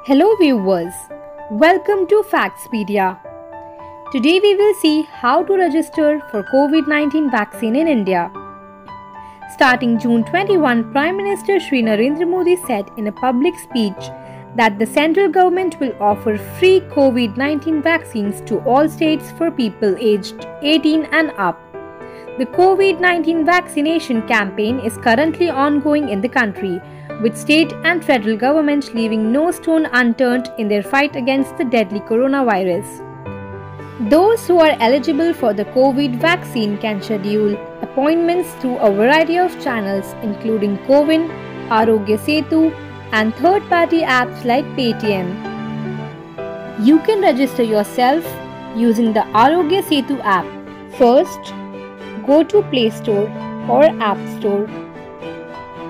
Hello viewers, welcome to Factspedia. Today we will see how to register for COVID-19 vaccine in India. Starting June 21, Prime Minister Shri Narendra Modi said in a public speech that the central government will offer free COVID-19 vaccines to all states for people aged 18 and up. The COVID-19 vaccination campaign is currently ongoing in the country, with state and federal governments leaving no stone unturned in their fight against the deadly coronavirus. Those who are eligible for the COVID vaccine can schedule appointments through a variety of channels including CoWIN, Arogya Setu and third-party apps like Paytm. You can register yourself using the Arogya Setu app. First, go to Play Store or App Store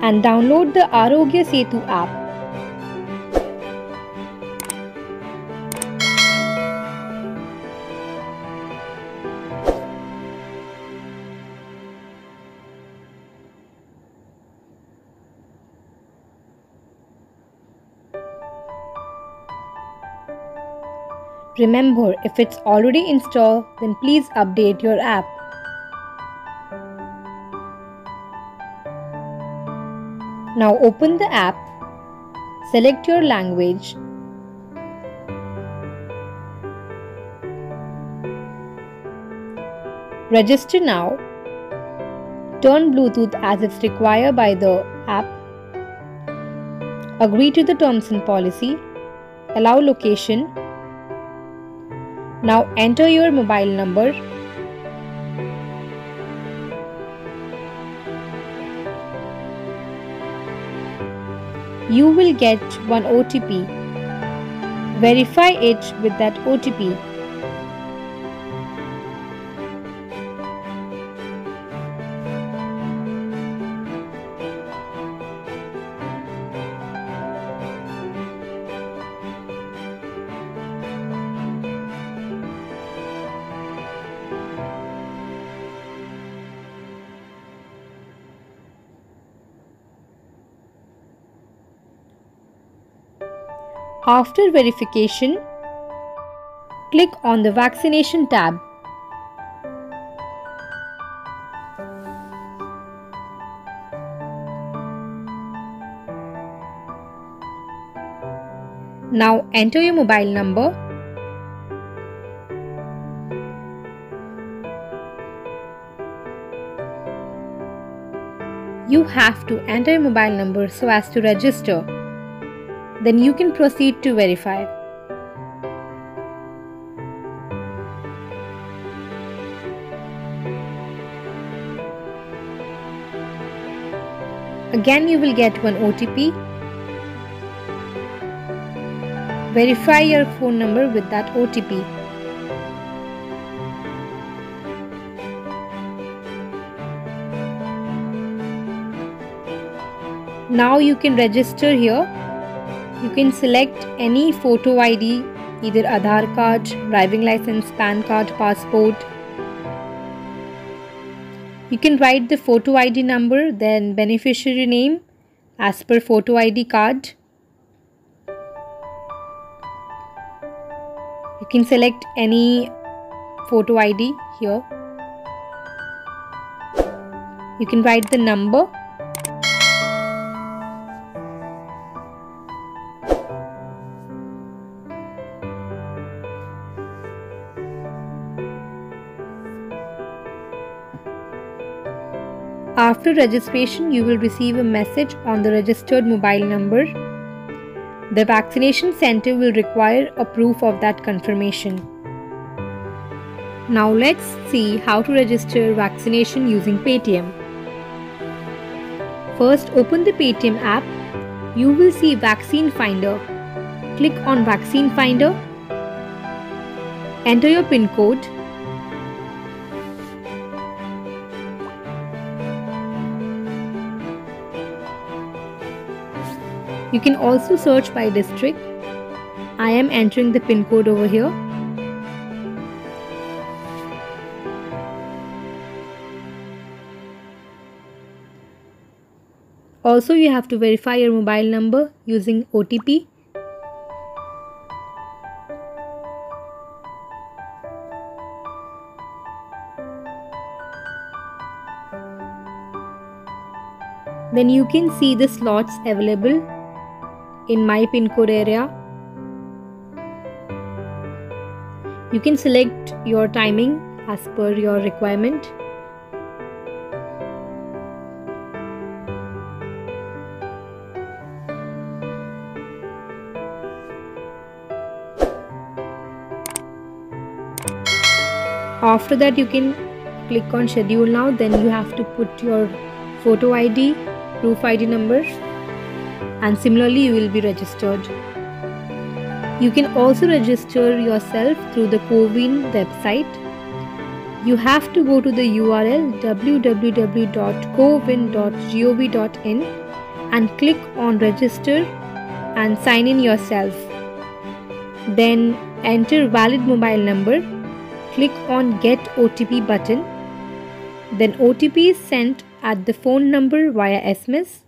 and download the Arogya Setu app. Remember, if it's already installed, then please update your app. Now open the app, select your language, register now, turn Bluetooth as it's required by the app, agree to the terms and policy, allow location. Now enter your mobile number. You will get one OTP. Verify it with that OTP. After verification, click on the Vaccination tab. Now enter your mobile number. You have to enter your mobile number so as to register. Then you can proceed to verify. Again, you will get one OTP. Verify your phone number with that OTP. Now you can register here. You can select any photo ID, either Aadhaar card, driving license, PAN card, passport. You can write the photo ID number, then beneficiary name as per photo ID card. You can select any photo ID here. You can write the number. After registration, you will receive a message on the registered mobile number. The vaccination center will require a proof of that confirmation. Now let's see how to register vaccination using Paytm. First, open the Paytm app. You will see Vaccine Finder. Click on Vaccine Finder. Enter your PIN code. You can also search by district. I am entering the PIN code over here. Also, you have to verify your mobile number using OTP. Then you can see the slots available in my pin code area. You can select your timing as per your requirement. After that, you can click on schedule now. Then you have to put your photo ID, proof ID number, and similarly you will be registered. You can also register yourself through the CoWIN website. You have to go to the URL www.cowin.gov.in and click on register and sign in yourself. Then enter valid mobile number. Click on Get OTP button. Then OTP is sent at the phone number via SMS.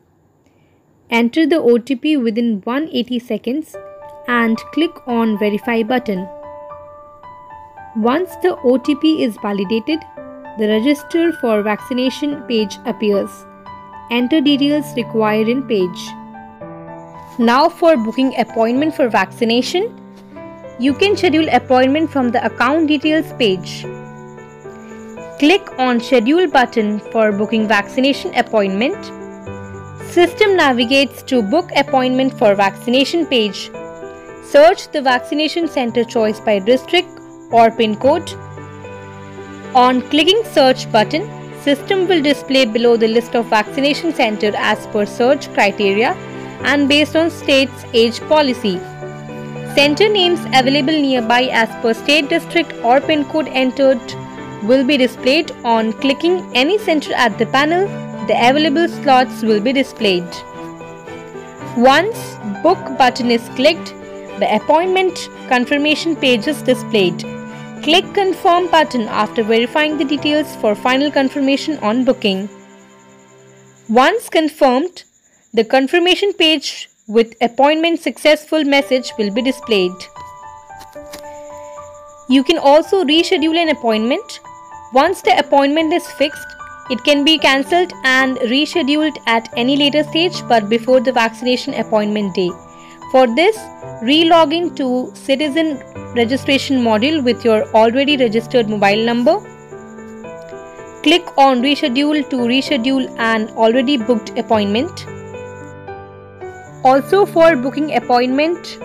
Enter the OTP within 180 seconds and click on Verify button. Once the OTP is validated, the Register for Vaccination page appears. Enter details required in page. Now for booking appointment for vaccination, you can schedule appointment from the account details page. Click on Schedule button for booking vaccination appointment. System navigates to Book Appointment for Vaccination page. Search the vaccination center choice by district or pin code. On clicking Search button, system will display below the list of vaccination center as per search criteria and based on state's age policy. Center names available nearby as per state, district or pin code entered will be displayed. On clicking any center at the panel, the available slots will be displayed. Once Book button is clicked, the appointment confirmation page is displayed. Click Confirm button after verifying the details for final confirmation on booking. Once confirmed, the confirmation page with appointment successful message will be displayed. You can also reschedule an appointment. Once the appointment is fixed, it can be cancelled and rescheduled at any later stage but before the vaccination appointment day. For this, re-log in to Citizen Registration module with your already registered mobile number. Click on Reschedule to reschedule an already booked appointment. Also for booking appointment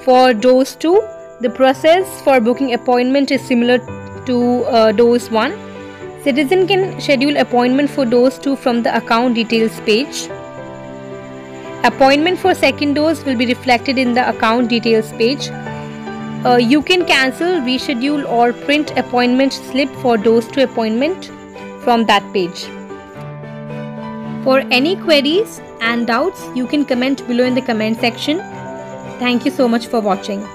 for dose 2, the process for booking appointment is similar to dose 1. Citizen can schedule appointment for dose 2 from the account details page. Appointment for second dose will be reflected in the account details page. You can cancel, reschedule or print appointment slip for dose 2 appointment from that page. For any queries and doubts, you can comment below in the comment section. Thank you so much for watching.